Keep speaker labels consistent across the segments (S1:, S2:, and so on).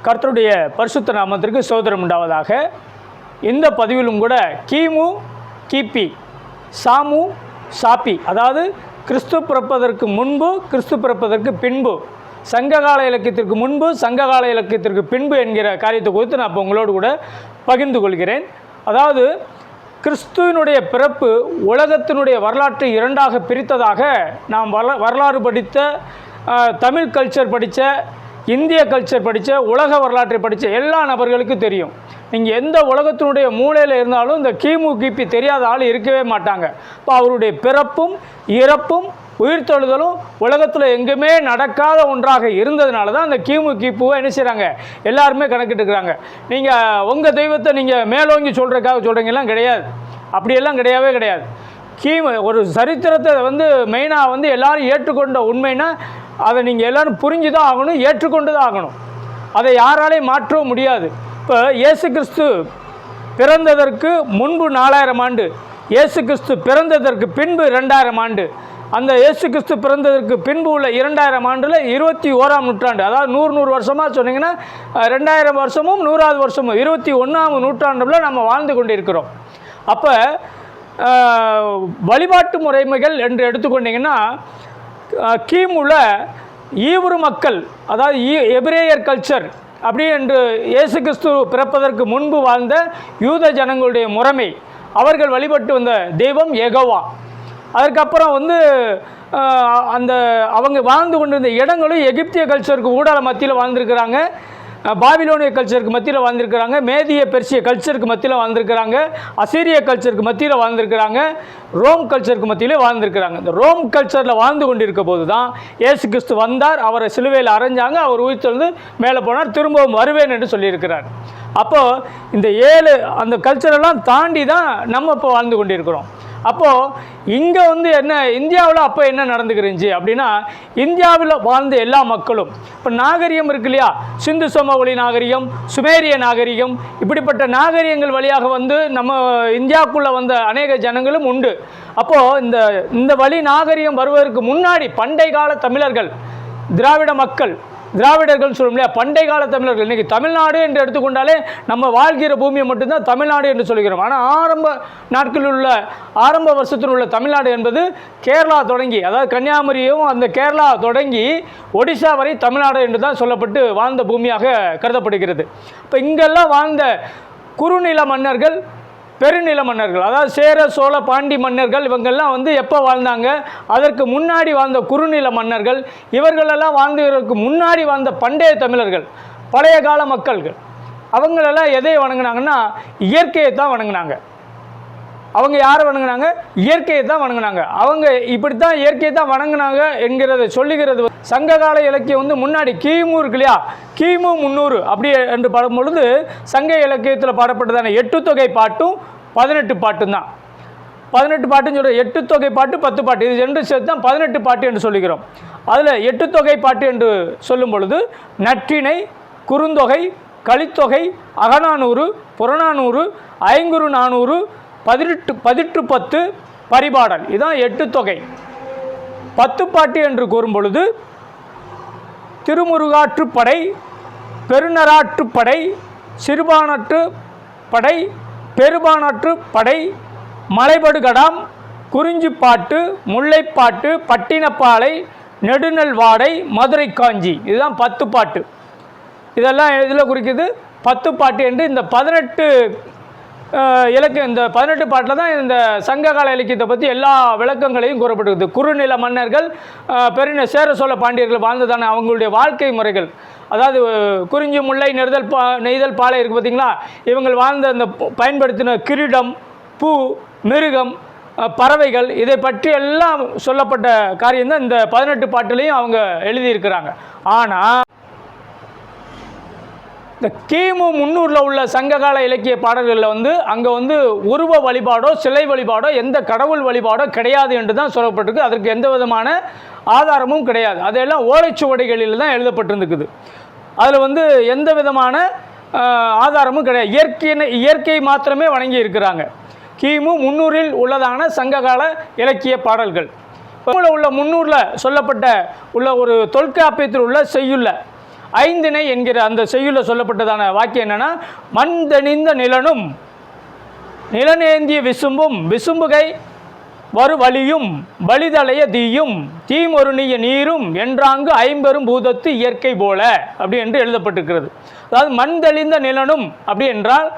S1: கர்த்தருடைய பரிசுத்த நாமத்திற்கு ஸ்தோத்திரம் உண்டாவதாக. இந்த பதிவிலும் கூட கிமு, கிபி, சாமு, சாப்பி, அதாவது கிறிஸ்து பிறப்பதற்கு முன்பு, கிறிஸ்து பிறப்பதற்கு பின்பு, சங்ககால இலக்கியத்திற்கு முன்பு, சங்ககால இலக்கியத்திற்கு பின்பு என்கிற காரியத்தை குறித்து நான் இப்போ உங்களோடு கூட பகிர்ந்து கொள்கிறேன். அதாவது கிறிஸ்துவினுடைய பிறப்பு உலகத்தினுடைய வரலாற்றை இரண்டாக பிரித்ததாக நாம் வரலாறு படித்த, தமிழ் கல்ச்சர் படித்த, இந்திய கல்ச்சர் படித்த, உலக வரலாற்றை படித்த எல்லா நபர்களுக்கும் தெரியும். நீங்கள் எந்த உலகத்தினுடைய மூலையில் இருந்தாலும் இந்த கிமு, கிபி தெரியாத ஆள் இருக்கவே மாட்டாங்க. இப்போ அவருடைய பிறப்பும் இறப்பும் உயிர்த்தெழுதலும் உலகத்தில் எங்குமே நடக்காத ஒன்றாக இருந்ததுனால தான் அந்த கிமு, கிபுவை என்ன செய்கிறாங்க, எல்லாருமே கணக்கிட்டுருக்குறாங்க. நீங்கள் உங்கள் தெய்வத்தை நீங்கள் மேலோங்கி சொல்கிறதுக்காக சொல்கிறீங்கலாம் கிடையாது. அப்படியெல்லாம் கிடையவே கிடையாது. கிமு ஒரு சரித்திரத்தை மெயினாக எல்லோரும் ஏற்றுக்கொண்ட உண்மைன்னா அதை நீங்கள் எல்லோரும் புரிஞ்சு தான் ஆகணும், ஏற்றுக்கொண்டு தான் ஆகணும். அதை யாராலையும் மாற்றவும் முடியாது. இப்போ இயேசு கிறிஸ்து பிறந்ததற்கு முன்பு 4000 ஆண்டு, இயேசு கிறிஸ்து பிறந்ததற்கு பின்பு 2000 ஆண்டு, அந்த இயேசு கிறிஸ்து பிறந்ததற்கு பின்பு உள்ள 2000 ஆண்டில் 21ஆம் நூற்றாண்டு, அதாவது 100 வருஷமாக சொன்னீங்கன்னா 2000 வருஷமும் 100வது வருஷமும் 21ஆம் நூற்றாண்டில் நம்ம வாழ்ந்து கொண்டு இருக்கிறோம். அப்போ வழிபாட்டு முறைமைகள் என்று எடுத்துக்கொண்டிங்கன்னா கிமுல ஈவுரு மக்கள், அதாவது எபிரேயர் கல்ச்சர் அப்படி என்று இயேசு கிறிஸ்து பிறப்பதற்கு முன்பு வாழ்ந்த யூத ஜனங்களுடைய முறைமை, அவர்கள் வழிபட்டு வந்த தெய்வம் யெகோவா. அதற்கப்புறம் அந்த அவங்க வாழ்ந்து கொண்டிருந்த இடங்களும் எகிப்திய கல்ச்சருக்கு ஊடால மத்தியில் வாழ்ந்துருக்கிறாங்க, பாபிலோனிய கல்ச்சருக்கு மத்தியில் வாழ்ந்துருக்கிறாங்க, மேதிய பெர்சிய கல்ச்சருக்கு மத்தியில் வாழ்ந்துருக்கிறாங்க, அசீரிய கல்ச்சருக்கு மத்தியில் வாழ்ந்துருக்கிறாங்க, ரோம் கல்ச்சருக்கு மத்தியிலே வாழ்ந்துருக்கிறாங்க. இந்த ரோம் கல்ச்சரில் வாழ்ந்து கொண்டிருக்க போது தான் இயேசு கிறிஸ்து வந்தார், அவரை சிலுவையில் அரைஞ்சாங்க, அவர் உயிர்த்தெழுந்து மேலே போனார், திரும்பவும் வருவேன் என்று சொல்லியிருக்கிறார். அப்போது இந்த 7 அந்த கல்ச்சரெல்லாம் தாண்டி தான் நம்ம இப்போ வாழ்ந்து கொண்டிருக்கிறோம். அப்போது இங்கே என்ன இந்தியாவில் அப்போ என்ன நடந்துக்கிருந்துச்சு அப்படின்னா, இந்தியாவில் வாழ்ந்த எல்லா மக்களும் இப்போ நாகரிகம் இருக்கு இல்லையா, சிந்து சமவெளி நாகரிகம், சுமேரிய நாகரிகம், இப்படிப்பட்ட நாகரிகங்கள் வழியாக நம்ம இந்தியாவுக்குள்ளே வந்த அநேக ஜனங்களும் உண்டு. அப்போது இந்த வழி நாகரிகம் வருவதற்கு முன்னாடி பண்டை கால தமிழர்கள், திராவிட மக்கள், திராவிடர்கள் சொல்லும் இல்லையா, பண்டை கால தமிழர்கள், இன்றைக்கி தமிழ்நாடு என்று எடுத்துக்கொண்டாலே நம்ம வாழ்கிற பூமியை மட்டும்தான் தமிழ்நாடு என்று சொல்கிறோம். ஆனால் ஆரம்ப நாட்களில் உள்ள, ஆரம்ப வருஷத்தில் உள்ள தமிழ்நாடு என்பது கேரளா தொடங்கி, அதாவது கன்னியாகுமரியும் அந்த கேரளா தொடங்கி ஒடிசா வரை தமிழ்நாடு என்று தான் சொல்லப்பட்டு வாழ்ந்த பூமியாக கருதப்படுகிறது. இப்போ இங்கெல்லாம் வாழ்ந்த குறுநில மன்னர்கள், பெருநில மன்னர்கள், அதாவது சேர, சோழ, பாண்டி மன்னர்கள், இவங்கெல்லாம் எப்போ வாழ்ந்தாங்க, அதற்கு முன்னாடி வாழ்ந்த குறுநில மன்னர்கள், இவர்களெல்லாம் வாழ்ந்ததற்கு முன்னாடி வாழ்ந்த பண்டைய தமிழர்கள், பழைய கால மக்கள்கள், அவங்களெல்லாம் எதை வணங்கினாங்கன்னா இயற்கையை தான் வணங்கினாங்க. அவங்க யாரை வணங்கினாங்க? இயற்கையை தான் வணங்கினாங்க. அவங்க இப்படித்தான் இயற்கையை தான் வணங்கினாங்க என்கிறத சொல்லுகிறது சங்ககால இலக்கியம் முன்னாடி கிமு இருக்கு இல்லையா, கிமு 300 அப்படி என்று பாடும் பொழுது சங்க இலக்கியத்தில் பாடப்பட்டதான 8 தொகை பாட்டும் 18 பாட்டும் தான். 18 பாட்டுன்னு சொல்கிற 8 தொகை பாட்டு 10 பாட்டு, இது 2 சேர்த்து தான் 18 பாட்டு என்று சொல்லுகிறோம். அதில் 8 தொகை பாட்டு என்று சொல்லும் பொழுது நற்றிணை, குறுந்தொகை, கலித்தொகை, அகநானூறு, புறநானூறு, ஐங்குறு நானூறு, 18 10 பரிபாடல், இதுதான் 8 தொகை. 10 பாட்டு என்று கூறும் பொழுது திருமுருகாற்றுப்படை, பெருநராற்றுப்படை, சிறுபானாற்று படை, பெருபானாற்று படை, மலைபடுகடாம், குறிஞ்சிப்பாட்டு, முல்லைப்பாட்டு, பட்டினப்பாலை, நெடுநெல்வாடை, மதுரை காஞ்சி, இதுதான் 10 பாட்டு. இதெல்லாம் இதில் குறிக்குது 10 பாட்டு என்று. இந்த 18 இலக்கியம், இந்த 18 பாட்டில் தான் இந்த சங்ககால இலக்கியத்தை பற்றி எல்லா விளக்கங்களையும் கூறப்பட்டிருக்குது. குறுநில மன்னர்கள், சேர சோழ பாண்டியர்கள் வாழ்ந்ததான அவங்களுடைய வாழ்க்கை முறைகள், அதாவது குறிஞ்சி, முல்லை, நெய்தல் பாலை இருக்குது பார்த்திங்களா, இவங்கள் வாழ்ந்த அந்த பயன்படுத்தின கிரீடம், பூ, மிருகம், பறவைகள், இதை பற்றி எல்லாம் சொல்லப்பட்ட காரியம்தான் இந்த 18 பாட்டிலையும் அவங்க எழுதியிருக்கிறாங்க. ஆனால் இந்த கிமு 300 உள்ள சங்ககால இலக்கிய பாடல்களில் அங்கே உருவ வழிபாடோ சிலை வழிபாடோ எந்த கடவுள் வழிபாடோ கிடையாது என்று தான் சொல்லப்பட்டிருக்கு. அதற்கு எந்த விதமான ஆதாரமும் கிடையாது. அதெல்லாம் ஓலைச்சுவடிகளில் தான் எழுதப்பட்டிருந்துக்குது. அதில் எந்த விதமான ஆதாரமும் கிடையாது. இயற்கை மாத்திரமே வணங்கி இருக்கிறாங்க. கிமு 300 உள்ளதான சங்ககால இலக்கிய பாடல்கள். உள்ள 300 சொல்லப்பட்ட உள்ள ஒரு தொல்காப்பியத்தில் உள்ள செய்யுள்ள ஐந்திணை என்கிற அந்த செய்யுள்ள சொல்லப்பட்டதான வாக்கியம் என்னன்னா, மண் தணிந்த நிலனும் நிலனேந்திய விசும்பும் விசும்புகை வரு வலியும் வலிதலைய தீயும் தீமொருணிய நீரும் என்றாங்கு ஐம்பெரும் பூதத்து இயற்கை போல அப்படி என்று எழுதப்பட்டிருக்கிறது. அதாவது மண் தெளிந்த நிலனும் அப்படி என்றால்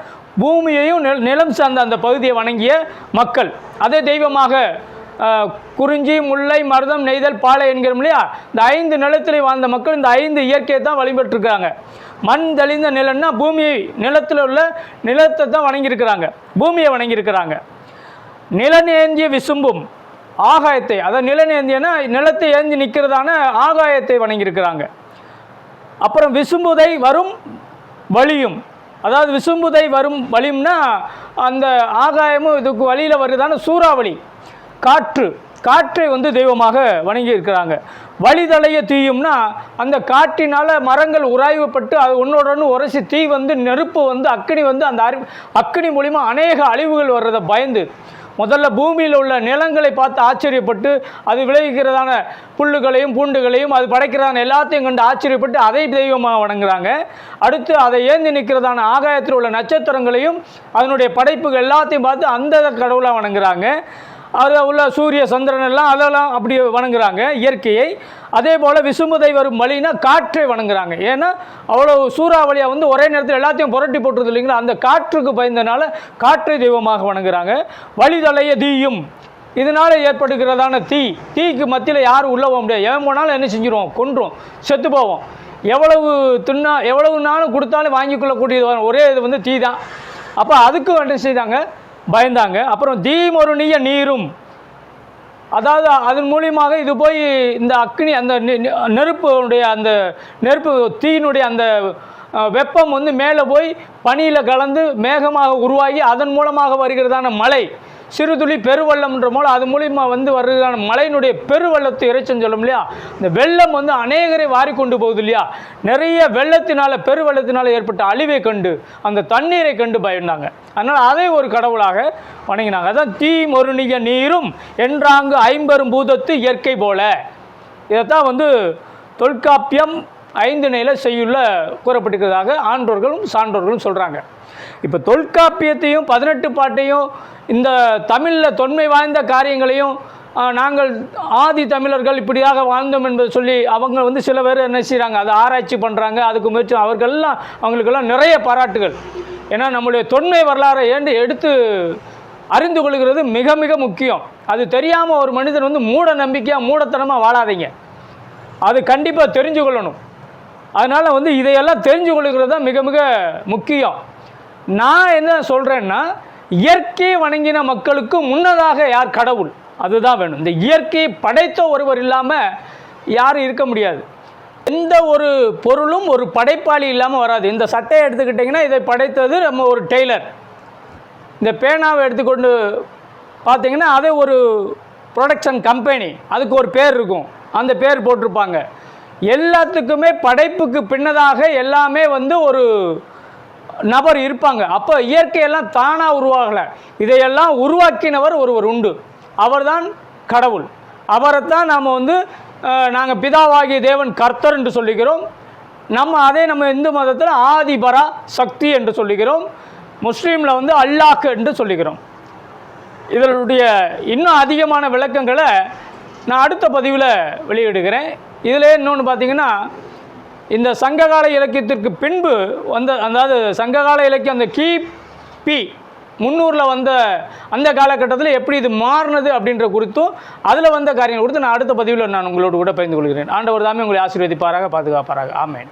S1: பூமியையும் நிலம் சார்ந்த அந்த பகுதியை வணங்கிய மக்கள், அதே தெய்வமாக குறிஞ்சி முல்லை மருதம் நெய்தல் பாலை என்கிறோம் இல்லையா, இந்த 5 நிலத்திலே வாழ்ந்த மக்கள் இந்த 5 இயற்கையை தான் வழிபட்டுருக்காங்க. மண் தெளிந்த நிலன்னா பூமியை, நிலத்தில் உள்ள நிலத்தை தான் வணங்கியிருக்கிறாங்க, பூமியை வணங்கியிருக்கிறாங்க. நிலனேந்திய விசும்பும் ஆகாயத்தை, அதாவது நிலனேந்தியனா நிலத்தை ஏந்தி நிற்கிறதான ஆகாயத்தை வணங்கியிருக்கிறாங்க. அப்புறம் விசும்புதை வரும் வழியும், அதாவது விசும்புதை வரும் வழியும்னா அந்த ஆகாயமும் இதுக்கு வழியில் வருதான சூறாவளி காற்று, காற்றை வந்து தெய்வமாக வணங்கி இருக்கிறாங்க. வழிதலைய தீயும்னா அந்த காற்றினால் மரங்கள் உராய்வுப்பட்டு அது ஒன்றோடொன்று உரசி தீ வந்து நெருப்பு வந்து அக்கினி வந்து அந்த அக்கினி மூலிமா அநேக அழிவுகள் வர்றதை பயந்து முதல்ல பூமியில் உள்ள நிலங்களை பார்த்து ஆச்சரியப்பட்டு அது விளைவிக்கிறதான புல்லுகளையும் பூண்டுகளையும் அது படைக்கிறதான எல்லாத்தையும் கண்டு ஆச்சரியப்பட்டு அதை தெய்வமாக வணங்குறாங்க. அடுத்து அதை ஏந்தி நிற்கிறதான ஆகாயத்தில் உள்ள நட்சத்திரங்களையும் அதனுடைய படைப்புகள் எல்லாத்தையும் பார்த்து அந்த கடவுளாக வணங்குறாங்க. அதில் உள்ள சூரிய சந்திரன் எல்லாம் அதெல்லாம் அப்படி வணங்குறாங்க இயற்கையை. அதே போல் விசும்புதை வரும் வழினா காற்றை வணங்குறாங்க. ஏன்னா அவ்வளோ சூறாவளியாக வந்து ஒரே நேரத்தில் எல்லாத்தையும் புரட்டி போட்டுருது இல்லைங்களா, அந்த காற்றுக்கு பயந்தனால காற்றை தெய்வமாக வணங்குறாங்க. வழிதலைய தீயும், இதனால் ஏற்படுகிறதான தீக்கு மத்தியில் யாரும் உள்ளே போக முடியாது. எவன் போனாலும் என்ன செஞ்சிருவோம், கொன்றும், செத்து போவோம். எவ்வளவு நாளும் கொடுத்தாலும் வாங்கி கொள்ளக்கூடியது ஒரே இது வந்து தீ தான். அப்போ அதுக்கு என்ன செய்தாங்க, பயந்தாங்க. அப்புறம் தீமொருணிய நீரும், அதாவது அதன் மூலியமாக இது போய் இந்த அக்னி அந்த நெருப்புடைய அந்த நெருப்பு தீயினுடைய அந்த வெப்பம் வந்து மேலே போய் பனியில் கலந்து மேகமாக உருவாகி அதன் மூலமாக வருகிறதான மழை, சிறுதுளி பெருவெள்ளம்ன்ற மூலம் அது மூலிமா வந்து வருகிறதான மழையினுடைய பெருவெள்ளத்தை இறைச்சன்னு சொல்லும் இல்லையா, இந்த வெள்ளம் வந்து அநேகரை வாரி கொண்டு போகுது இல்லையா, நிறைய வெள்ளத்தினால் பெருவெள்ளத்தினால் ஏற்பட்ட அழிவை கண்டு அந்த தண்ணீரை கண்டு பயந்தாங்க. அதனால் அதை ஒரு கடவுளாக வணங்கினாங்க. அதான் தீமொருணிய நீரும் என்றாங்கு ஐம்பெரும் பூதத்து இயற்கை போல. இதைத்தான் வந்து தொல்காப்பியம் 5 நிலை செய்யுள்ள கூறப்பட்டிருக்கிறதாக ஆன்றோர்களும் சான்றோர்களும் சொல்கிறாங்க. இப்போ தொல்காப்பியத்தையும் 18 பாட்டையும் இந்த தமிழில் தொன்மை வாய்ந்த காரியங்களையும் நாங்கள் ஆதி தமிழர்கள் இப்படியாக வாழ்ந்தோம் என்பதை சொல்லி அவங்க வந்து சில பேர் என்ன செய்கிறாங்க, அதை ஆராய்ச்சி பண்ணுறாங்க, அதுக்கு முயற்சி, அவங்களுக்கெல்லாம் நிறைய பாராட்டுகள். ஏன்னா நம்முடைய தொன்மை வரலாறை எடுத்து அறிந்து கொள்கிறது மிக மிக முக்கியம். அது தெரியாமல் ஒரு மனிதன் வந்து மூட நம்பிக்கையாக மூடத்தனமாக வாழாதீங்க, அது கண்டிப்பாக தெரிஞ்சு கொள்ளணும். அதனால் வந்து இதையெல்லாம் தெரிஞ்சு கொள்கிறது தான் மிக மிக முக்கியம். நான் என்ன சொல்கிறேன்னா, இயற்கையை வணங்கின மக்களுக்கு முன்னதாக யார் கடவுள், அதுதான் வேணும். இந்த இயற்கையை படைத்த ஒருவர் இல்லாமல் யாரும் இருக்க முடியாது. எந்த ஒரு பொருளும் ஒரு படைப்பாளி இல்லாமல் வராது. இந்த சட்டையை எடுத்துக்கிட்டிங்கன்னா இதை படைத்தது நம்ம ஒரு டெய்லர். இந்த பேனாவை எடுத்துக்கொண்டு பார்த்திங்கன்னா அதே ஒரு ப்ரொடக்ஷன் கம்பெனி, அதுக்கு ஒரு பேர் இருக்கும், அந்த பேர் போட்டிருப்பாங்க. எல்லாத்துக்குமே படைப்புக்கு பின்னதாக எல்லாமே வந்து ஒரு நபர் இருப்பாங்க. அப்போ இயற்கையெல்லாம் தானாக உருவாகலை, இதையெல்லாம் உருவாக்கினவர் ஒருவர் உண்டு, அவர்தான் கடவுள். அவரைத்தான் நாம் வந்து நாங்கள் பிதாவாகிய தேவன் கர்த்தர் என்று சொல்லுகிறோம். நம்ம இந்து மதத்தில் ஆதிபரா சக்தி என்று சொல்லுகிறோம். முஸ்லீமில் வந்து அல்லாஹ் என்று சொல்லுகிறோம். இதனுடைய இன்னும் அதிகமான விளக்கங்களை நான் அடுத்த பதிவில் வெளியிடுகிறேன். இதில் இன்னொன்று பார்த்திங்கன்னா, இந்த சங்ககால இலக்கியத்திற்கு பின்பு வந்த, அதாவது சங்ககால இலக்கியம் அந்த கிபி 300 வந்த அந்த காலகட்டத்தில் எப்படி இது மாறினது அப்படின்ற குறித்தும் அதில் வந்த காரியங்கள் குறித்து நான் அடுத்த பதிவில் நான் உங்களோடு கூட பகிர்ந்து கொள்கிறேன். ஆண்டவர் தாமே உங்களை ஆசீர்வதிப்பாராக, பாதுகாப்பாராக. ஆமென்.